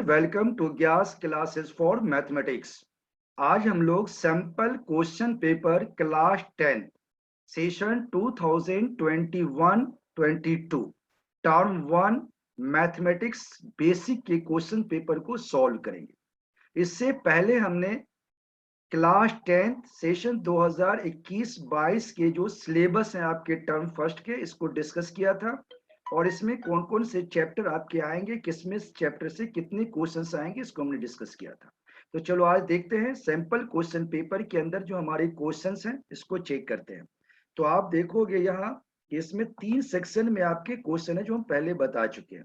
Welcome two gas classes for mathematics. आज हम लोग sample question paper class 10 session 2021-22 term 1 mathematics basic के question paper को solve करेंगे। इससे पहले हमने क्लास 10 सेशन 2021-22 के जो सिलेबस हैं आपके टर्म फर्स्ट के, इसको डिस्कस किया था और इसमें कौन कौन से चैप्टर आपके आएंगे, किसमें चैप्टर से कितने क्वेश्चंस आएंगे, इसको हमने डिस्कस किया था। तो चलो आज देखते हैं सैंपल क्वेश्चन पेपर के अंदर जो हमारे क्वेश्चंस हैं इसको चेक करते हैं। तो आप देखोगे यहाँ इसमें 3 सेक्शन में आपके क्वेश्चन है जो हम पहले बता चुके हैं।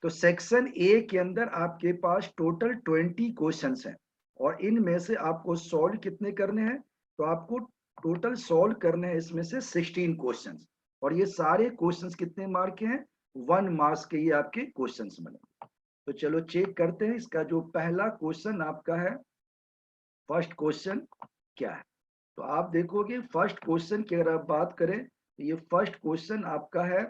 तो सेक्शन ए के अंदर आपके पास टोटल 20 क्वेश्चंस हैं और इनमें से आपको सॉल्व कितने करने हैं, तो आपको टोटल सॉल्व करने हैं इसमें से 16 क्वेश्चंस और ये सारे क्वेश्चंस कितने मार्क के हैं, 1 मार्क्स के ये आपके क्वेश्चंस बने। तो चलो चेक करते हैं इसका जो पहला क्वेश्चन आपका है, फर्स्ट क्वेश्चन क्या है। तो आप देखोगे फर्स्ट क्वेश्चन की अगर आप बात करें तो ये फर्स्ट क्वेश्चन आपका है,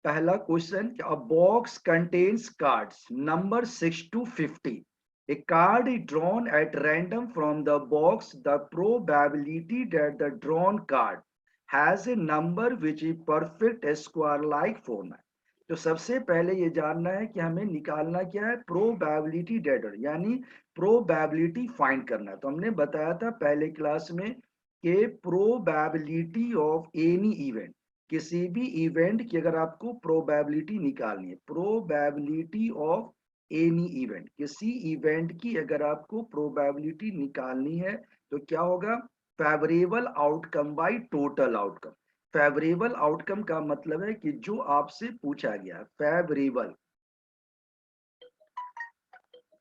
पहला question, a box contains cards number 6 to 50. A card is drawn at random from the box. The probability that the drawn card has a number which is perfect square like format. तो सबसे पहले ये जानना है कि हमें निकालना क्या है, प्रोबेबिलिटी डेटर यानी प्रोबेबिलिटी फाइंड करना है। तो हमने बताया था पहले क्लास में कि प्रोबेबिलिटी ऑफ एनी इवेंट, किसी भी इवेंट की अगर आपको प्रोबेबिलिटी निकालनी है, प्रोबेबिलिटी ऑफ एनी इवेंट, किसी इवेंट की अगर आपको प्रोबेबिलिटी निकालनी है तो क्या होगा, favourable outcome by total outcome. Favourable outcome का मतलब है कि जो आपसे पूछा गया, favourable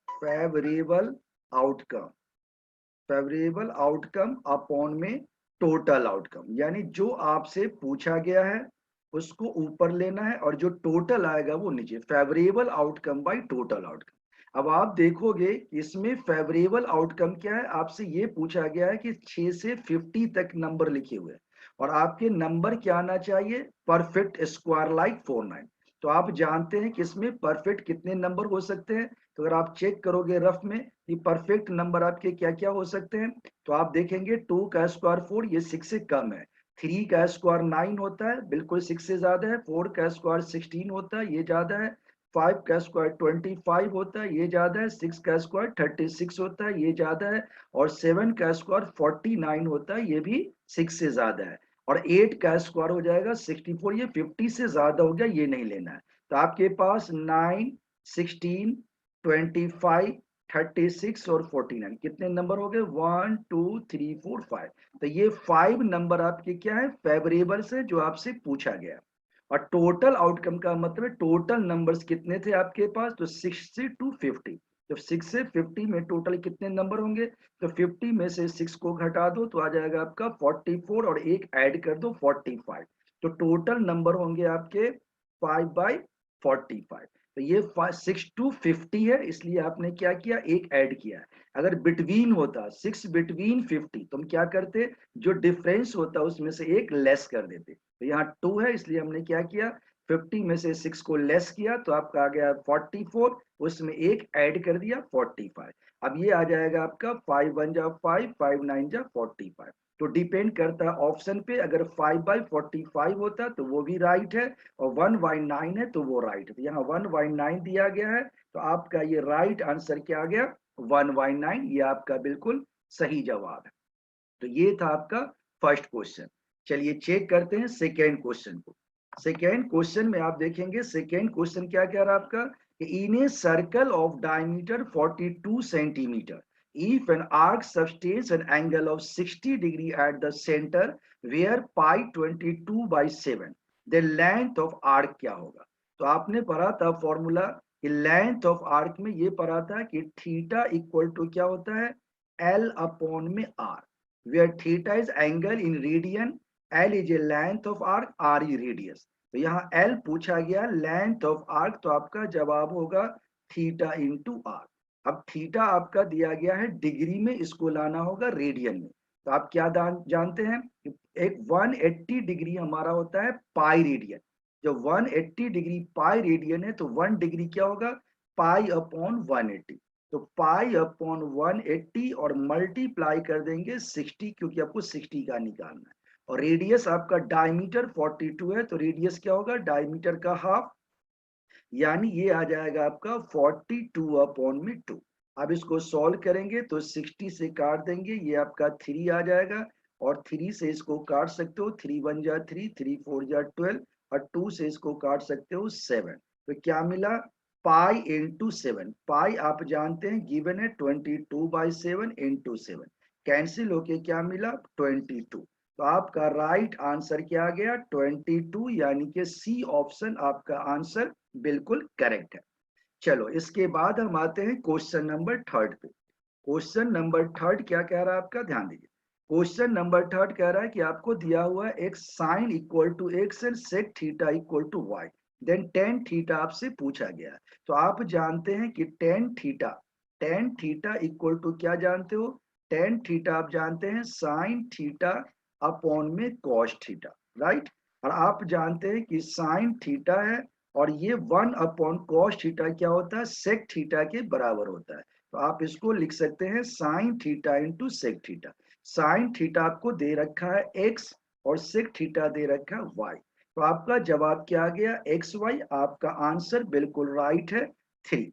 favourable outcome, favourable outcome upon में टोटल आउटकम, यानी जो आपसे पूछा गया है उसको ऊपर लेना है और जो टोटल आएगा वो नीचे, favourable outcome by total outcome. अब आप देखोगे इसमें फेवरेबल आउटकम क्या है, आपसे ये पूछा गया है कि 6 से 50 तक नंबर लिखे हुए हैं और आपके नंबर क्या आना चाहिए, परफेक्ट स्क्वायर लाइक 49। तो आप जानते हैं कि इसमें परफेक्ट कितने नंबर हो सकते हैं। तो अगर आप चेक करोगे रफ में कि परफेक्ट नंबर आपके क्या क्या हो सकते हैं, तो आप देखेंगे 2 का स्क्वायर 4, ये 6 से कम है। 3 का स्क्वायर 9 होता है, बिल्कुल 6 से ज्यादा है। 4 का स्क्वायर 16 होता है, ये ज्यादा है। 5 का स्क्वायर 25 होता है, ये ज्यादा है। 6 का स्क्वायर 36 होता है, ये ज्यादा है। और 7 का स्क्वायर 49 होता है, ये भी 6 से ज्यादा है। और 8 का स्क्वायर हो जाएगा 64, ये 50 से ज्यादा हो गया, ये नहीं लेना है। तो आपके पास 9, 16, 25, 36 और 49 कितने नंबर हो गए, 1 2 3 4 5। तो ये 5 नंबर आपके क्या है, फेवरेबल से जो आपसे पूछा गया। और टोटल आउटकम का मतलब टोटल नंबर्स कितने थे आपके पास, तो 60 to 50। तो 6 से 50 में टोटल कितने नंबर होंगे, तो 50 में से 6 को घटा दो तो आ जाएगा आपका 44 और एक ऐड कर दो 45। तो टोटल नंबर होंगे आपके 5/45। तो ये 6 to 50 है, इसलिए आपने क्या किया, एक ऐड किया। अगर बिटवीन होता 6 बिटवीन 50 तो हम क्या करते, जो डिफरेंस होता उसमें से एक लेस कर देते। तो यहाँ 2 है, इसलिए हमने क्या किया, 50 में से 6 को लेस किया तो आपका आ गया 44, उसमें एक ऐड कर दिया 45। अब ये आ जाएगा आपका 5 1 जा 5, 5 9 जा 45। तो डिपेंड करता है ऑप्शन पे, अगर 5/45 होता तो वो भी राइट है और 1/9 है तो वो राइट है। तो यहाँ 1/9 दिया गया है, तो आपका ये राइट आंसर क्या आ गया, 1/9, ये आपका बिल्कुल सही जवाब है। तो ये था आपका फर्स्ट क्वेश्चन। चलिए चेक करते हैं सेकेंड क्वेश्चन को। सेकेंड क्वेश्चन में आप देखेंगे सेकेंड क्वेश्चन क्या कह रहा है आपका, in a circle of diameter 42 centimetre, if an arc sustains an angle of 60 degree at the center where pi 22/7, the length of arc क्या होगा। तो आपने पढ़ा था फॉर्मूला कि लेंथ ऑफ आर्क में ये पढ़ा था कि थीटा इक्वल टू क्या होता है, एल अपॉन में are, where theta is angle in radian, L is a length of arc, R is radius। तो यहाँ L पूछा गया, लेंथ ऑफ आर्क, तो आपका जवाब होगा थीटा इंटू आर। अब थीटा आपका दिया गया है डिग्री में, इसको लाना होगा रेडियन में। तो आप क्या जानते हैं, एक 180 डिग्री हमारा होता है पाई रेडियन। जब 180 डिग्री पाई रेडियन है तो 1 डिग्री क्या होगा, पाई अपॉन 180। तो पाई अपॉन 180 और मल्टीप्लाई कर देंगे 60, क्योंकि आपको 60 का निकालना है। और रेडियस आपका डायमीटर 42 है, तो रेडियस क्या होगा, डायमीटर का हाफ, यानी ये आ जाएगा आपका 42 अपॉन में 2। अब इसको सॉल्व करेंगे तो 60 से काट देंगे, ये आपका 3 आ जाएगा, और 3 से इसको काट सकते हो, 3 1 जा 3, 3 4 जा 12, और 2 से इसको काट सकते हो 7। तो क्या मिला, पाई इंटू 7। पाई आप जानते हैं गिवन है 22/7 इंटू 7, कैंसिल होके क्या मिला 22। तो आपका राइट आंसर क्या आ गया 22, यानी कि सी ऑप्शन आपका आंसर बिल्कुल करेक्ट है। चलो इसके बाद हम आते हैं क्वेश्चन नंबर थर्ड पे। क्वेश्चन नंबर थर्ड क्या कह रहा है आपका, ध्यान दीजिए। क्वेश्चन नंबर थर्ड कह रहा है कि आपको दिया हुआ है एक sine equal to x and sec theta equal to y, then tan theta आपसे पूछा गया है। तो आप जानते हैं कि टेन थीटा इक्वल टू क्या जानते हो, टेन थीटा आप जानते हैं साइन थीटा अपॉन में कॉस थीटा, राइट। और आप जानते हैं कि साइन थीटा है, और ये 1 अपॉन कॉस थीटा क्या होता है, सेक थीटा के बराबर होता है। तो आप इसको लिख सकते हैं sine theta into sec theta. Sine theta आपको दे रखा है एक्स, और सेक थीटा दे रखा है वाई। तो आपका जवाब क्या आ गया, एक्स वाई। आपका आंसर बिल्कुल राइट है, 3।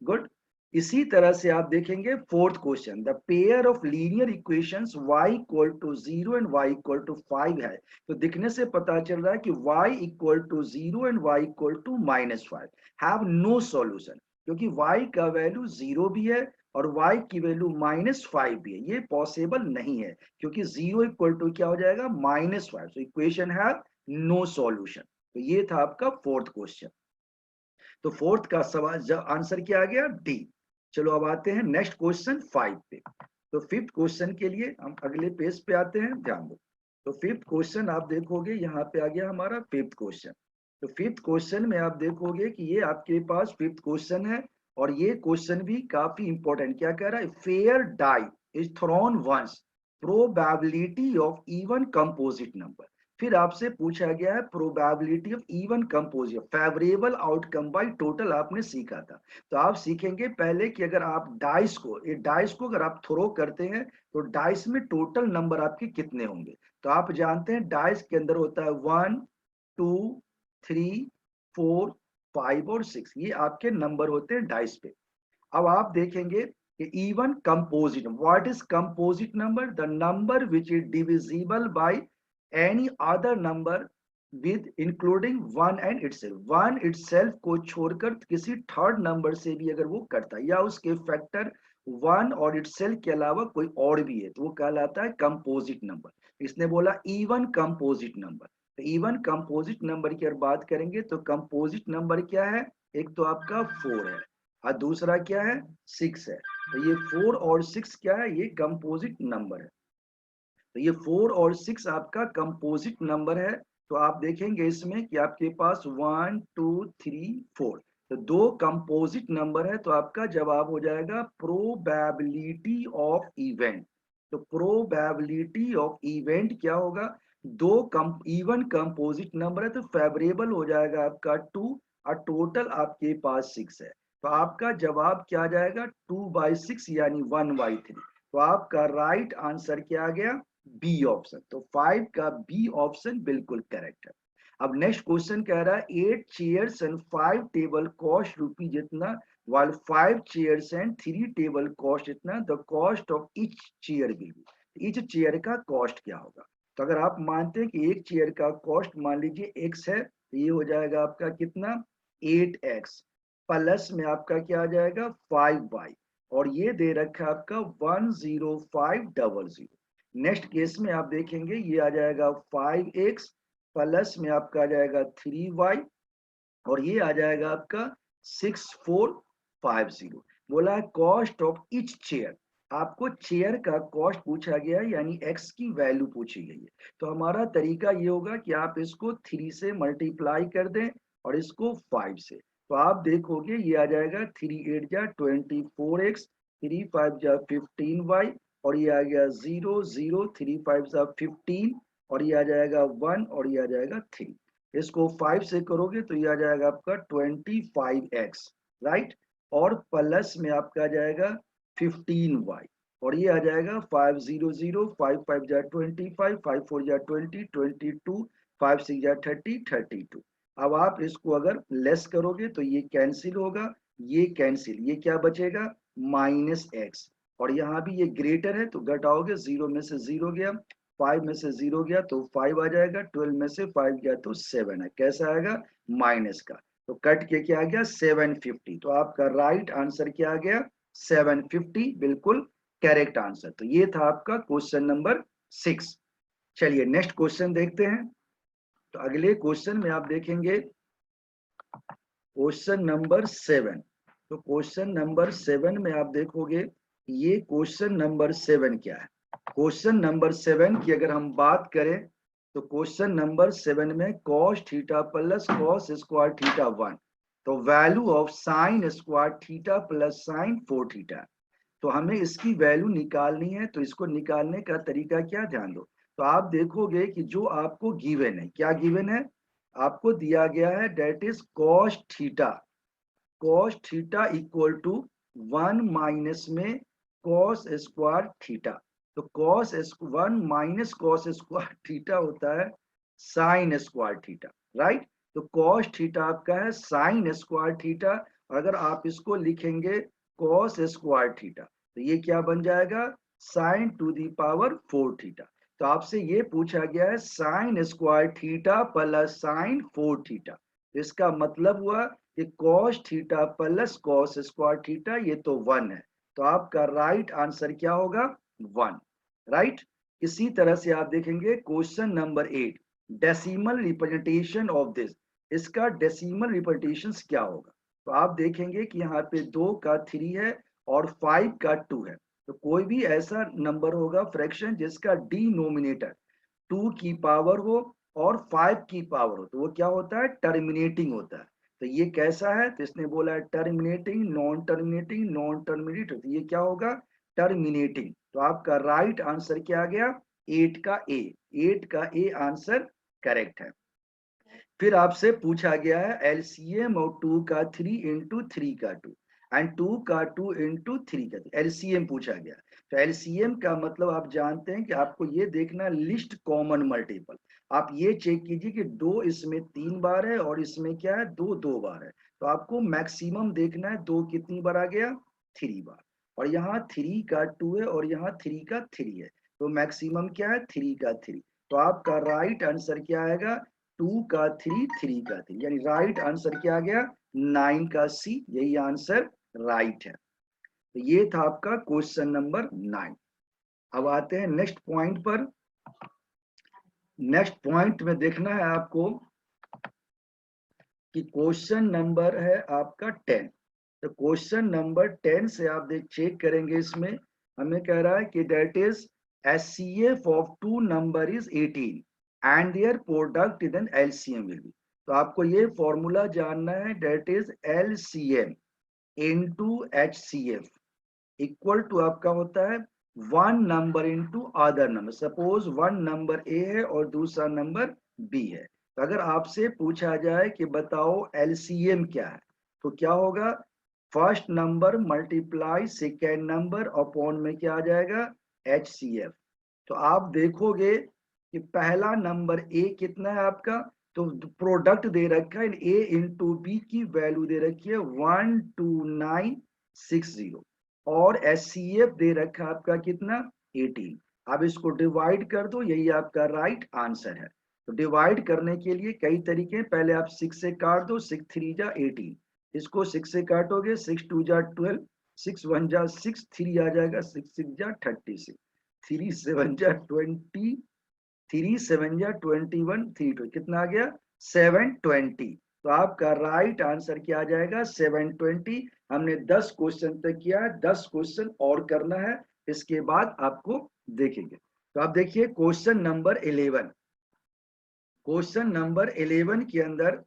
गुड। इसी तरह से आप देखेंगे fourth question, the pair of linear equations y equal to 0 and y equal to 5 है। तो दिखने से पता चल रहा है कि y equal to 0 and y equal to -5 have no solution, क्योंकि y का वैल्यू 0 भी है और y की वैल्यू -5 भी है। ये पॉसिबल नहीं है, क्योंकि 0 इक्वल टू क्या हो जाएगा -5। So equation have no solution. तो ये था आपका फोर्थ क्वेश्चन। तो फोर्थ का सवाल आंसर क्या आ गया, डी। चलो अब आते हैं नेक्स्ट क्वेश्चन 5 पे। तो फिफ्थ क्वेश्चन के लिए हम अगले पेज पे आते हैं, ध्यान दो। तो फिफ्थ क्वेश्चन आप देखोगे यहाँ पे आ गया हमारा फिफ्थ क्वेश्चन। तो फिफ्थ क्वेश्चन में आप देखोगे कि ये आपके पास फिफ्थ क्वेश्चन है, और ये क्वेश्चन भी काफी इंपॉर्टेंट। क्या कह रहा है, fair die is thrown once, probability of even composite number. फिर आपसे पूछा गया है probability of even composite, favourable outcome by total आपने सीखा था। तो आप सीखेंगे पहले कि अगर आप डाइस को अगर आप थ्रो करते हैं तो डाइस में टोटल नंबर आपके कितने होंगे। तो आप जानते हैं डाइस के अंदर होता है 1 2 3 4 5 और 6, ये आपके नंबर होते हैं डाइस पे। अब आप देखेंगे कि even composite, what is composite number, the number which is divisible by any other number with including one and itself. One itself को छोड़कर किसी थर्ड नंबर से भी अगर वो करता है, या उसके फैक्टर वन और इटसेल्फ के अलावा कोई और भी है, तो वो कहलाता है कंपोजिट नंबर। इसने बोला इवन कंपोजिट नंबर। तो इवन कंपोजिट नंबर की अगर बात करेंगे तो कंपोजिट नंबर क्या है, एक तो आपका 4 है, और दूसरा क्या है 6 है। तो ये 4 और 6 क्या है, ये कंपोजिट नंबर है। तो ये 4 और 6 आपका कंपोजिट नंबर है। तो आप देखेंगे इसमें कि आपके पास 1 2 3 4, तो दो कंपोजिट नंबर है। तो आपका जवाब हो जाएगा प्रोबेबिलिटी ऑफ इवेंट। तो प्रोबेबिलिटी ऑफ इवेंट क्या होगा, दो कम इवन कंपोजिट नंबर है, तो फेवरेबल हो जाएगा आपका 2, और टोटल आपके पास 6 है। तो आपका जवाब क्या आ जाएगा 2/6, यानी 1/3। तो आपका राइट आंसर क्या आ गया, बी ऑप्शन। तो 5 का बी ऑप्शन बिल्कुल करेक्ट है। अब नेक्स्ट क्वेश्चन कह रहा है 8 chairs and 5 table cost rupee जितना, while 5 chairs and 3 table cost इतना, the cost of each chair will be. Each chair का कॉस्ट क्या होगा। तो अगर आप मानते हैं कि एक चेयर का कॉस्ट मान लीजिए x है, तो ये हो जाएगा आपका कितना 8x, प्लस में आपका क्या आ जाएगा 5y, और ये दे रखा है आपका 10500। नेक्स्ट केस में आप देखेंगे ये आ जाएगा 5x, प्लस में आपका आ जाएगा 3y, और ये आ जाएगा आपका 6450। बोला है कॉस्ट ऑफ ईच चेयर, आपको चेयर का कॉस्ट पूछा गया है, यानी x की वैल्यू पूछी गई है। तो हमारा तरीका ये होगा कि आप इसको 3 से मल्टीप्लाई कर दें और इसको 5 से। तो आप देखोगे ये आ जाएगा 3 8 जा 24x, 3 5 जा 15y, और ये आ गया 0 0, 3 5 जा 15, और ये आ जाएगा 1, और ये आ जाएगा 3। इसको 5 से करोगे तो ये आ जाएगा आपका 25x, राइट। और प्लस में आपका आ जाएगा 15y, और ये आ जाएगा 500, 5 5 जा 25, 5 4 जा 20, 22, 5 6 जा 30, 32। अब आप इसको अगर लेस करोगे तो ये कैंसिल होगा, ये कैंसिल, ये क्या बचेगा -x, और यहाँ भी ये ग्रेटर है तो घटाओगे, 0 में से 0 गया, 5 में से 0 गया तो 5 आ जाएगा, 12 में से 5 गया तो 7 है, कैसा आएगा माइनस का, तो कट के क्या आ गया 750। तो आपका राइट आंसर क्या आ गया 750, बिल्कुल करेक्ट आंसर। तो ये था आपका क्वेश्चन नंबर 6। चलिए नेक्स्ट क्वेश्चन देखते हैं। तो अगले क्वेश्चन में आप देखेंगे क्वेश्चन नंबर 7। तो क्वेश्चन नंबर 7 में आप देखोगे, ये क्वेश्चन नंबर 7 क्या है। क्वेश्चन नंबर 7 की अगर हम बात करें तो क्वेश्चन नंबर 7 में cos theta plus cos square theta 1, तो value of sine square theta plus sine 4 theta. तो हमें इसकी वैल्यू निकालनी है, तो इसको निकालने का तरीका क्या, ध्यान दो। तो आप देखोगे कि जो आपको गिवन है, क्या गिवन है, आपको दिया गया है that is cos theta equal to 1 minus में cos स्क्वायर थीटा। तो cos 1 minus cos square theta होता है साइन स्क्वायर थीटा, राइट। तो cos थीटा आपका है साइन स्क्वायर थीटा, और अगर आप इसको लिखेंगे cos स्क्वायर थीटा तो ये क्या बन जाएगा sine to the power 4 theta. तो आपसे ये पूछा गया है sine square theta plus sine 4 theta, इसका मतलब हुआ कि cos theta plus cos square theta ये तो 1 है, तो आपका राइट आंसर क्या होगा 1, राइट। इसी तरह से आप देखेंगे question number 8, decimal representation of this, इसका डेसिमल रिप्रेजेंटेशन क्या होगा। तो आप देखेंगे कि यहाँ पे 2 का 3 है और 5 का 2 है, तो कोई भी ऐसा नंबर होगा फ्रैक्शन जिसका डिनोमिनेटर 2 की पावर हो और 5 की पावर हो, तो वो क्या होता है टर्मिनेटिंग होता है। तो ये कैसा है, तो इसने बोला है terminating, non terminating, non terminating, तो ये क्या होगा टर्मिनेटिंग। तो आपका राइट आंसर क्या आ गया 8 का ए, 8 का ए आंसर करेक्ट है। फिर आपसे पूछा गया है एलसीएम और 2 का 3 इंटू 3 का 2 एंड 2 का 2 इंटू 3 का 2, एलसीएम पूछा गया। तो एलसीएम का मतलब आप जानते हैं कि आपको ये देखना लिस्ट कॉमन मल्टीपल, आप ये चेक कीजिए कि 2 इसमें 3 बार है और इसमें क्या है 2 2 बार है, तो आपको मैक्सिमम देखना है 2 कितनी बार आ गया 3 बार, और यहाँ 3 का 2 है और यहाँ 3 का 3 है, तो मैक्सिमम क्या है 3 का 3। तो आपका राइट आंसर क्या आएगा 2 का 3, 3 का 3, यानी राइट आंसर क्या आ गया 9 का सी, यही आंसर राइट है। तो ये था आपका क्वेश्चन नंबर 9। अब आते हैं नेक्स्ट पॉइंट पर। नेक्स्ट पॉइंट में देखना है आपको कि क्वेश्चन नंबर है आपका 10। तो क्वेश्चन नंबर 10 से आप देख चेक करेंगे, इसमें हमें कह रहा है कि that is HCF of 2 number is 18 and their product is an LCM will be. तो आपको ये फॉर्मूला जानना है, that is LCM into HCF equal to आपका होता है 1 number into other number. Suppose 1 number A है और दूसरा नंबर बी है, तो अगर आपसे पूछा जाए कि बताओ एलसीएम क्या है, तो क्या होगा first number multiply second number upon में क्या आ जाएगा HCF। तो आप देखोगे कि पहला नंबर ए कितना है आपका, तो प्रोडक्ट दे रखा है ए इंटू बी की वैल्यू दे रखी है 12960, और HCF दे रखा है आपका कितना 18। अब इसको डिवाइड कर दो, यही आपका राइट आंसर है। तो डिवाइड करने के लिए कई तरीके हैं, पहले आप 6 से काट दो, 6 3 जा 18, इसको 6 से काटोगे 6 2 जा 12, 6 1 जा 6, 3 आ जाएगा 6 6 जा 36, 3 7 जा 20, 3 7 जा 21, 3 2 कितना आ गया 720। तो आपका राइट आंसर क्या आ जाएगा 720। हमने 10 क्वेश्चन तक किया है, 10 क्वेश्चन और करना है, इसके बाद आपको देखेंगे। तो आप देखिए क्वेश्चन नंबर 11। क्वेश्चन नंबर 11 के अंदर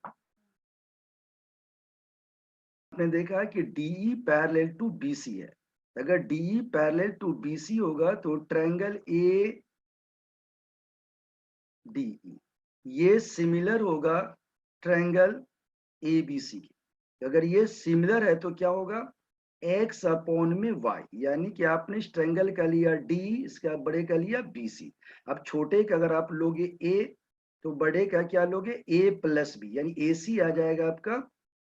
आपने देखा है कि DE पैरेलल टू BC है। अगर DE पैरेलल टू BC होगा तो ट्रायंगल ADE ये सिमिलर होगा ट्रायंगल ABC की। अगर ये सिमिलर है तो क्या होगा, x अपॉन में y, यानी कि आपने इस ट्रायंगल का लिया d, इसका बड़े का लिया BC। अब छोटे का अगर आप लोगे a, तो बड़े का क्या लोगे a प्लस बी, यानी AC आ जाएगा आपका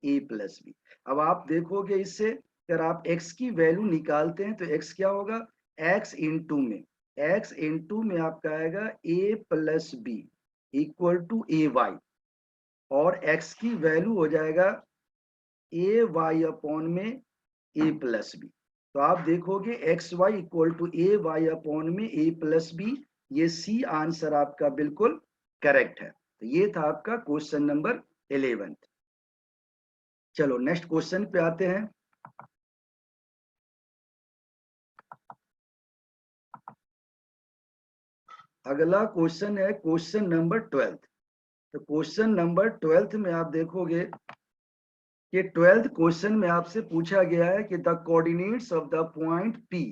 a प्लस बी। अब आप देखोगे इससे, अगर आप x की वैल्यू निकालते हैं तो x क्या होगा, x इंटू में आपका आएगा a plus B equal to A Y, और x की वैल्यू हो जाएगा ए वाई अपॉन में ए प्लस बी। तो आप देखोगे x y equal to A Y upon में ए प्लस बी, ये सी आंसर आपका बिल्कुल करेक्ट है। तो ये था आपका क्वेश्चन नंबर 11। चलो नेक्स्ट क्वेश्चन पे आते हैं। अगला क्वेश्चन है क्वेश्चन नंबर 12। तो क्वेश्चन नंबर 12 में आप देखोगे कि 12th क्वेश्चन में आपसे पूछा गया है कि the coordinates of the point P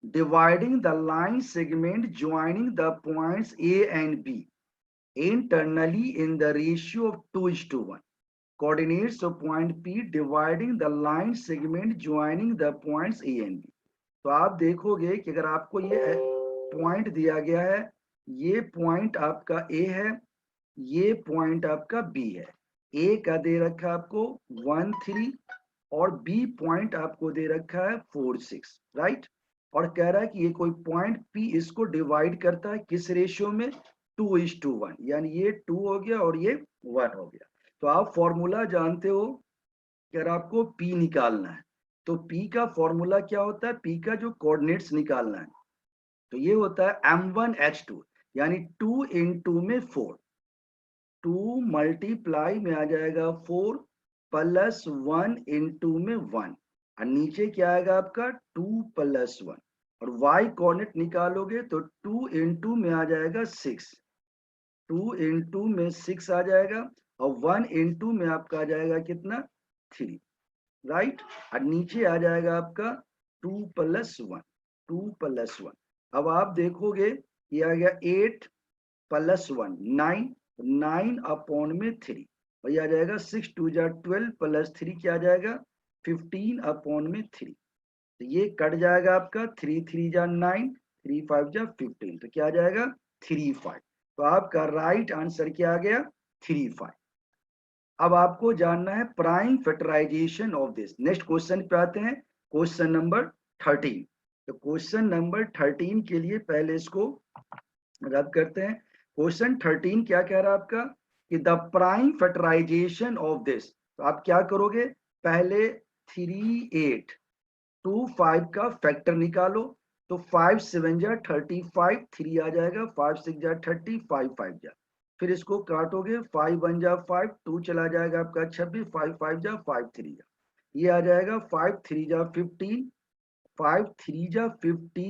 dividing the line segment joining the points A and B internally in the ratio of 2:1. Coordinates of point P dividing the line segment joining the points A and B. तो आप देखोगे कि अगर आपको ये point दिया गया है, ये पॉइंट आपका A है, ये पॉइंट आपका B है। A का दे रखा है आपको 1 3, और B पॉइंट आपको दे रखा है 4 6, राइट। और कह रहा है कि ये कोई पॉइंट P इसको डिवाइड करता है किस रेशियो में, 2:1, यानी ये 2 हो गया और ये 1 हो गया। तो आप फॉर्मूला जानते हो कि अगर आपको P निकालना है तो P का फॉर्मूला क्या होता है, P का जो कोऑर्डिनेट्स निकालना है तो ये होता है M1H2, यानी 2 इंटू में 4, 2 मल्टीप्लाई में आ जाएगा 4 प्लस 1 इंटू में 1, और नीचे क्या आएगा आपका 2 प्लस 1, और y कोऑर्डिनेट निकालोगे तो 2 इंटू में आ जाएगा 6, 2 इंटू में 6 आ जाएगा, और 1 इंटू में आपका आ जाएगा कितना 3, राइट। और नीचे आ जाएगा आपका 2 प्लस 1, 2 प्लस 1। अब आप देखोगे ये आ गया 8 प्लस 1 9, 9 अपॉन में 3, और ये आ जाएगा 6 2 जा 12 प्लस 3 क्या आ जाएगा 15 अपॉन में 3। तो ये कट जाएगा आपका 3 3 जा 9, 3 5 जा 15, तो क्या आ जाएगा 3 5। तो आपका राइट आंसर क्या आ गया 3 5। अब आपको जानना है prime factorisation of this. Next question पे आते हैं, क्वेश्चन नंबर 13। तो क्वेश्चन नंबर 13 के लिए पहले इसको रद्द करते हैं। क्वेश्चन 13 क्या कह रहा है आपका कि the prime factorisation of this. तो आप क्या करोगे, पहले 3 8 2 5 का फैक्टर निकालो। तो 5 7 जा 35, 3 आ जाएगा, 5 6 जा 30, 5 5 जा, फिर इसको काटोगे, 5 1 जा 5, 2 चला जाएगा आपका 26, 5 5 जा 5 3 जा, ये आ जाएगा 5 3 जा 15, 5 3 जा 50,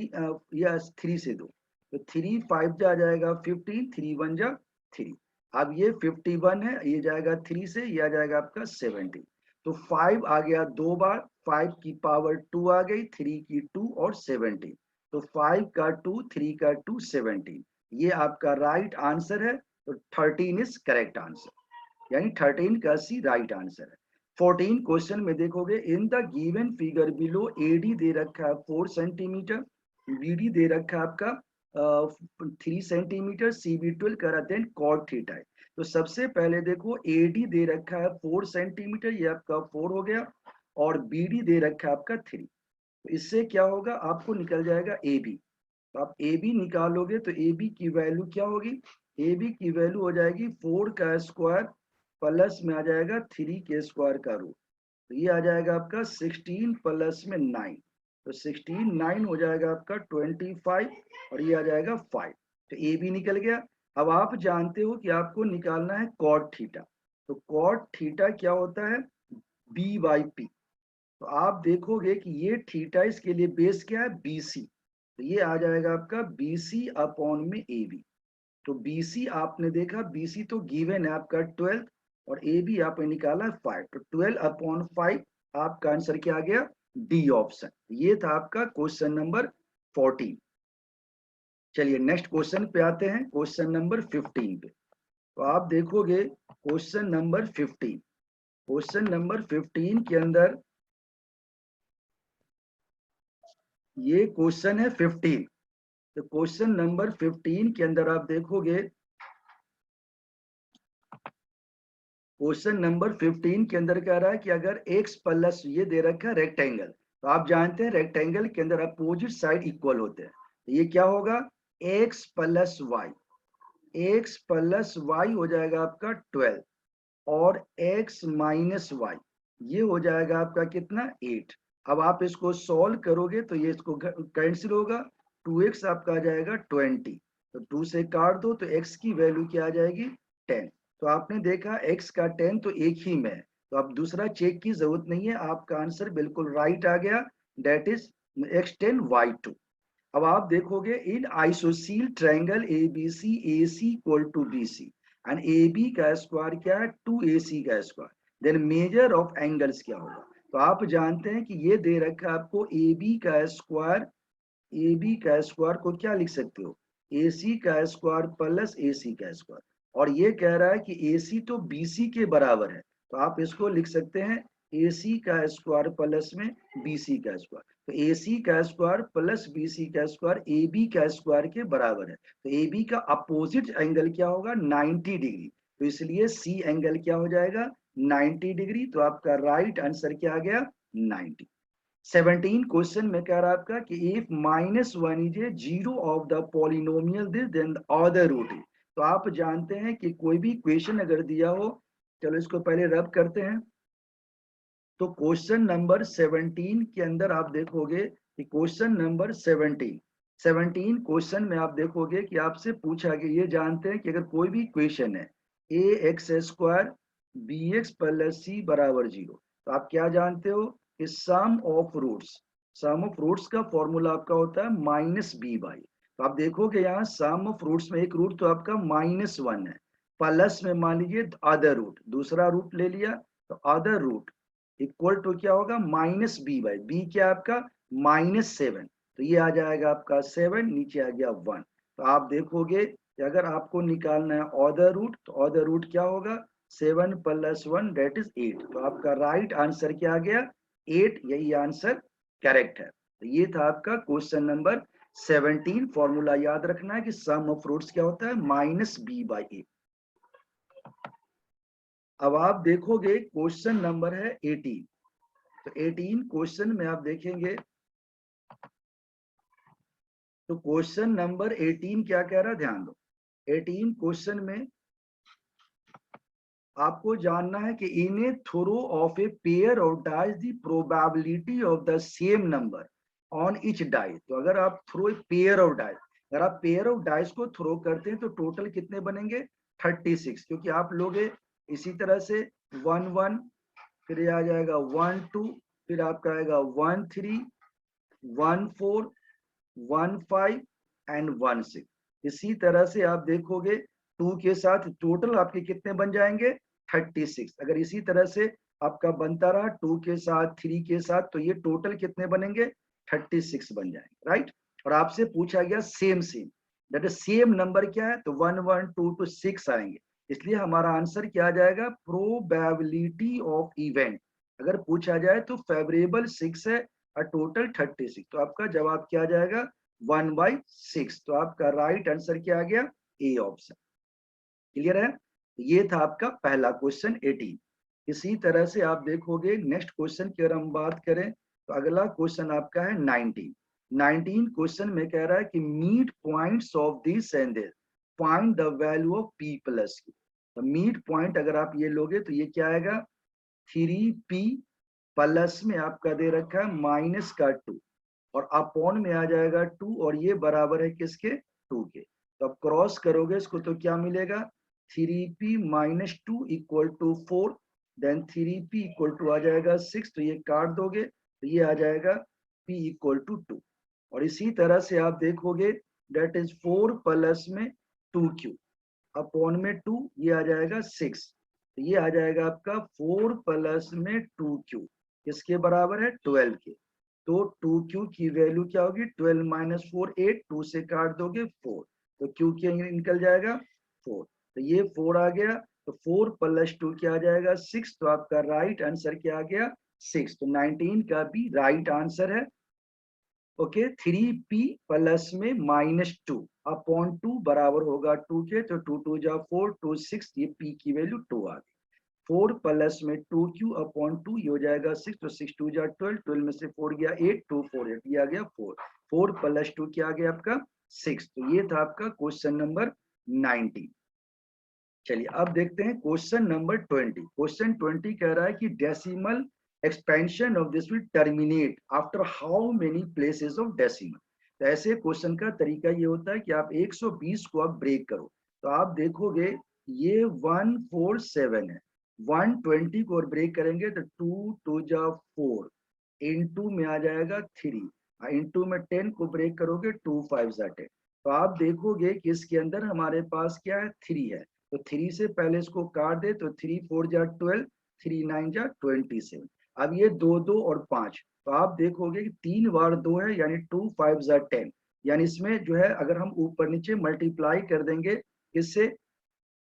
या 3 से दो, तो 3 5 जा आ जाएगा 15, 3 1 जा 3। अब ये 51 है, ये जाएगा 3 से, ये आ जाएगा आपका 70। तो 5 आ गया दो बार, 5 की पावर 2 आ गई, 3 की 2 और 17। तो 5 का 2, 3 का 2 17, ये आपका राइट आंसर है। तो 13 इज करेक्ट आंसर, यानी 13 का सी राइट आंसर है। 14 क्वेश्चन में देखोगे, in the given figure below AD दे रखा है 4 सेंटीमीटर, बीडी दे रखा है आपका 3 सेंटीमीटर, सीबी 12 करा, देन कॉट थीटा है। तो सबसे पहले देखो एडी दे रखा है 4 सेंटीमीटर, ये आपका 4 हो गया, और बीडी दे रखा है आपका 3। तो इससे क्या होगा, आपको निकल जाएगा ए बी। तो आप ए बी निकालोगे तो ए बी की वैल्यू क्या होगी, ए बी की वैल्यू हो जाएगी 4 का स्क्वायर प्लस में आ जाएगा 3 के स्क्वायर का रूट। तो ये आ जाएगा आपका 16 प्लस में 9, तो 16 9 हो जाएगा आपका 25, और ये आ जाएगा 5। तो ए बी निकल गया। अब आप जानते हो कि आपको निकालना है कॉट थीटा। तो कॉट थीटा क्या होता है, बी बाई पी। तो आप देखोगे कि ये थीटा, इसके लिए बेस क्या है BC, तो ये आ जाएगा आपका BC अपॉन में AB। तो BC आपने देखा, BC तो गिवन है आपका 12, और AB आपने निकाला 5, तो 12 अपॉन 5 आपका आंसर क्या आ गया, डी ऑप्शन। ये था आपका क्वेश्चन नंबर 14। चलिए नेक्स्ट क्वेश्चन पे आते हैं, क्वेश्चन नंबर 15 पे। तो आप देखोगे क्वेश्चन नंबर 15, क्वेश्चन नंबर 15 के अंदर ये क्वेश्चन है 15। तो क्वेश्चन नंबर 15 के अंदर आप देखोगे, क्वेश्चन नंबर 15 के अंदर कह रहा है कि अगर x प्लस ये दे रखा है रेक्टेंगल, तो आप जानते हैं रेक्टेंगल के अंदर अपोजिट साइड इक्वल होते हैं, तो ये क्या होगा x plus y, x plus y हो जाएगा आपका 12 और x माइनस वाई ये हो जाएगा आपका कितना 8। अब आप इसको सॉल्व करोगे तो ये इसको कैंसिल होगा, 2x आपका आ जाएगा 20, तो 2 से काट दो तो x की वैल्यू क्या आ जाएगी 10। तो आपने देखा x का 10 तो एक ही में है, तो अब दूसरा चेक की जरूरत नहीं है, आपका आंसर बिल्कुल राइट आ गया, डेट इज x10y2। अब आप देखोगे in isosceles triangle ABC AC equal to BC and AB का स्क्वायर क्या है 2AC का square, then measure of angles क्या होगा। तो आप जानते हैं कि ये दे रखा है आपको AB का स्क्वायर, AB का स्क्वायर को क्या लिख सकते हो AC का स्क्वायर प्लस AC का स्क्वायर, और ये कह रहा है कि AC तो BC के बराबर है, तो आप इसको लिख सकते हैं AC का स्क्वायर प्लस में BC का स्क्वायर। तो AC का स्क्वायर प्लस BC का स्क्वायर AB का स्क्वायर के बराबर है, तो AB का अपोजिट एंगल क्या होगा 90 डिग्री, तो इसलिए C एंगल क्या हो जाएगा 90 डिग्री। तो आपका राइट आंसर क्या आ गया 90। 17 क्वेश्चन में कह रहा है आपका कि if -1 is a zero of the polynomial this then the other root is. तो आप जानते हैं कि कोई भी क्वेश्चन अगर दिया हो, चलो इसको पहले रब करते हैं। तो क्वेश्चन नंबर 17 के अंदर आप देखोगे कि क्वेश्चन नंबर 17 क्वेश्चन में आप देखोगे कि आपसे पूछा गया, ये जानते हैं कि अगर कोई भी क्वेश्चन है ax² bx प्लस c बराबर 0, तो आप क्या जानते हो कि सम ऑफ रूट्स का फॉर्मूला आपका होता है -b/। तो आप देखोगे यहाँ सम ऑफ रूट्स में एक रूट तो आपका -1 है, प्लस में मान लीजिए अदर रूट, दूसरा रूट ले लिया, तो अदर रूट इक्वल टू क्या होगा -b/, b क्या आपका -7, तो ये आ जाएगा आपका 7, नीचे आ गया 1। तो आप देखोगे कि अगर आपको निकालना है ऑर्डर रूट, तो ऑर्डर रूट क्या होगा 7 + 1 डेट इज 8। तो आपका राइट आंसर क्या आ गया 8, यही आंसर करेक्ट है। तो ये था आपका क्वेश्चन नंबर 17। फॉर्मूला याद रखना है कि सम ऑफ रूट्स क्या होता है -b/8। अब आप देखोगे क्वेश्चन नंबर है 18। तो 18 क्वेश्चन में आप देखेंगे, तो क्वेश्चन नंबर 18 क्या कह रहा है ध्यान दो। 18 क्वेश्चन में आपको जानना है कि in a throw of a pair of dice the probability of the same number on each dice. तो अगर आप throw a pair of dice, अगर आप पेयर ऑफ डाइस को थ्रो करते हैं तो टोटल कितने बनेंगे 36, क्योंकि आप लोग इसी तरह से 1 1, फिर ये आ जाएगा 1 2, फिर आपका आएगा 1 3 1 4 1 5 एंड 1 6। इसी तरह से आप देखोगे 2 के साथ टोटल आपके कितने बन जाएंगे 36। अगर इसी तरह से आपका बनता रहा 2 के साथ 3 के साथ, तो ये टोटल कितने बनेंगे 36 बन जाएंगे, राइट। और आपसे पूछा गया same same, that is same number क्या है, तो 1 1 2 to 6 आएंगे, इसलिए हमारा आंसर क्या आ जाएगा प्रोबेबिलिटी ऑफ इवेंट। अगर पूछा जाए तो फेवरेबल 6 है और टोटल 36, तो आपका जवाब क्या आ जाएगा 1/6। तो आपका राइट आंसर क्या आ गया ए ऑप्शन। क्लियर है, ये था आपका पहला क्वेश्चन 18। इसी तरह से आप देखोगे नेक्स्ट क्वेश्चन की अगर हम बात करें, तो अगला क्वेश्चन आपका है 19 क्वेश्चन में कह रहा है कि meet points of this and this, find the value of p + q। तो मीट पॉइंट अगर आप ये लोगे तो ये क्या आएगा 3p प्लस में आपका दे रखा है माइनस का 2, और अपॉन में आ जाएगा 2, और ये बराबर है किसके 2 के। तो अब क्रॉस करोगे इसको तो क्या मिलेगा 3p - 2 = 4, देन 3p = आ जाएगा 6, तो ये काट दोगे तो ये आ जाएगा p = 2। और इसी तरह से आप देखोगे डेट इज 4 प्लस में 2q अपॉन में 2, ये आ जाएगा 6, तो ये आ जाएगा आपका 4 प्लस में 2q किसके बराबर है 12 के। तो 2q की वैल्यू क्या होगी 12 - 4 8, 2 से काट दोगे 4, तो q के निकल जाएगा 4, तो ये 4 आ गया। तो 4 + 2 क्या आ जाएगा 6, तो आपका राइट आंसर क्या आ गया 6, तो 19 का भी राइट आंसर है। ओके 3p प्लस में -2 अपॉन 2 बराबर होगा 2 के, तो 2 2 जा 4 2 6, ये p की वैल्यू 2 आ गई। 4 प्लस में 2q अपॉन 2, ये हो जाएगा 6, तो 6 2 जा 12, 12 में से 4 गया 8, 2 4 8, ये आ गया 4, 4 + 2 क्या आ गया आपका 6। तो ये था आपका क्वेश्चन नंबर 19। चलिए अब देखते हैं क्वेश्चन नंबर 20। क्वेश्चन 20 कह रहा है कि decimal expansion of this will terminate after how many places of decimal. तो ऐसे क्वेश्चन का तरीका ये होता है कि आप 120 को आप ब्रेक करो, तो आप देखोगे ये 147 है, 120 को और ब्रेक करेंगे तो 2 2 जा 4, इनटू में आ जाएगा 3, इनटू में 10 को ब्रेक करोगे 2 5 जा 10। तो आप देखोगे कि इसके अंदर हमारे पास क्या है 3 है, तो 3 से पहले इसको काट दे तो 3 4 जा 12, 3 9 जा 27। अब ये 2 2 और 5, तो आप देखोगे कि 3 बार 2 है, यानी 2 5 जा 10, यानी इसमें जो है अगर हम ऊपर नीचे मल्टीप्लाई कर देंगे इससे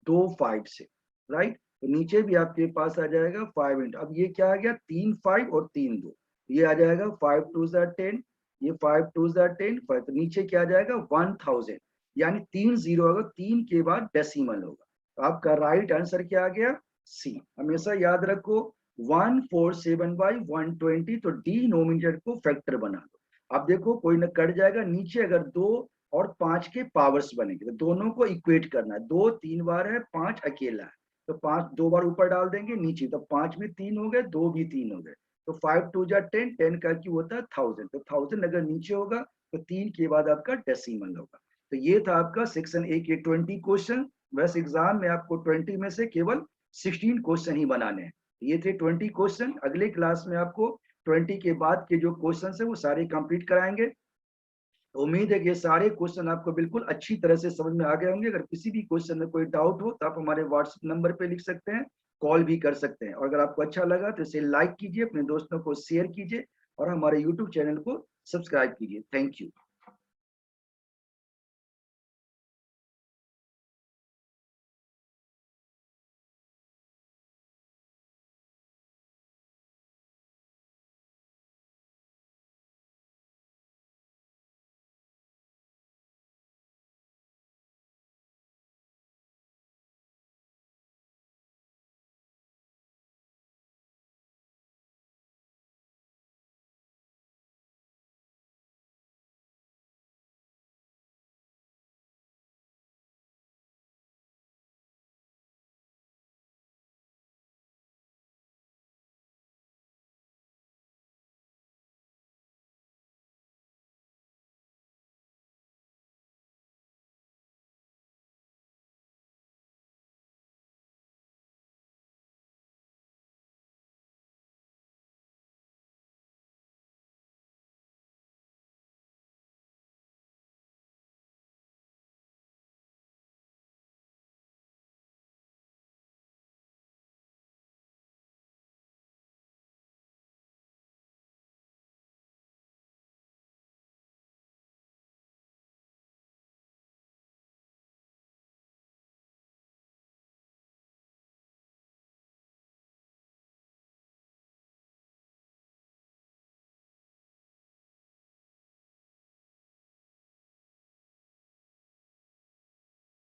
2 5 से, राइट, तो नीचे भी आपके पास आ जाएगा 5 इंटू, अब ये क्या आ गया 3 5 और 3 2, ये आ जाएगा 5 2 जा 10, ये 5 2 जा 10 5, तो नीचे क्या आ जाएगा 1000, यानी 3 जीरो होगा, 3 के बाद डेसिमल होगा। तो आपका राइट आंसर क्या आ गया सी। हमेशा याद रखो 147/120, तो डिनोमिनेटर को फैक्टर बना दो। अब देखो कोई ना कट जाएगा, नीचे अगर 2 और 5 के पावर्स बनेंगे तो दोनों को इक्वेट करना है, 2 3 बार है, 5 अकेला है, तो 5 2 बार ऊपर डाल देंगे नीचे, तो 5 में 3 हो गए, 2 भी 3 हो गए, तो 5 2 जा 10, 10 का क्यों होता है 1000, तो 1000 अगर नीचे होगा तो 3 के बाद आपका डेसिमल होगा। तो ये था आपका सेक्शन ए के 20 क्वेश्चन। वैसे एग्जाम में आपको 20 में से केवल 16 क्वेश्चन ही बनाने हैं। ये थे 20 क्वेश्चन। अगले क्लास में आपको 20 के बाद के जो क्वेश्चन है वो सारे कंप्लीट कराएंगे। तो उम्मीद है कि ये सारे क्वेश्चन आपको बिल्कुल अच्छी तरह से समझ में आ गए होंगे। अगर किसी भी क्वेश्चन में कोई डाउट हो तो आप हमारे व्हाट्सएप नंबर पे लिख सकते हैं, कॉल भी कर सकते हैं। और अगर आपको अच्छा लगा तो इसे लाइक कीजिए, अपने दोस्तों को शेयर कीजिए और हमारे यूट्यूब चैनल को सब्सक्राइब कीजिए। Thank you.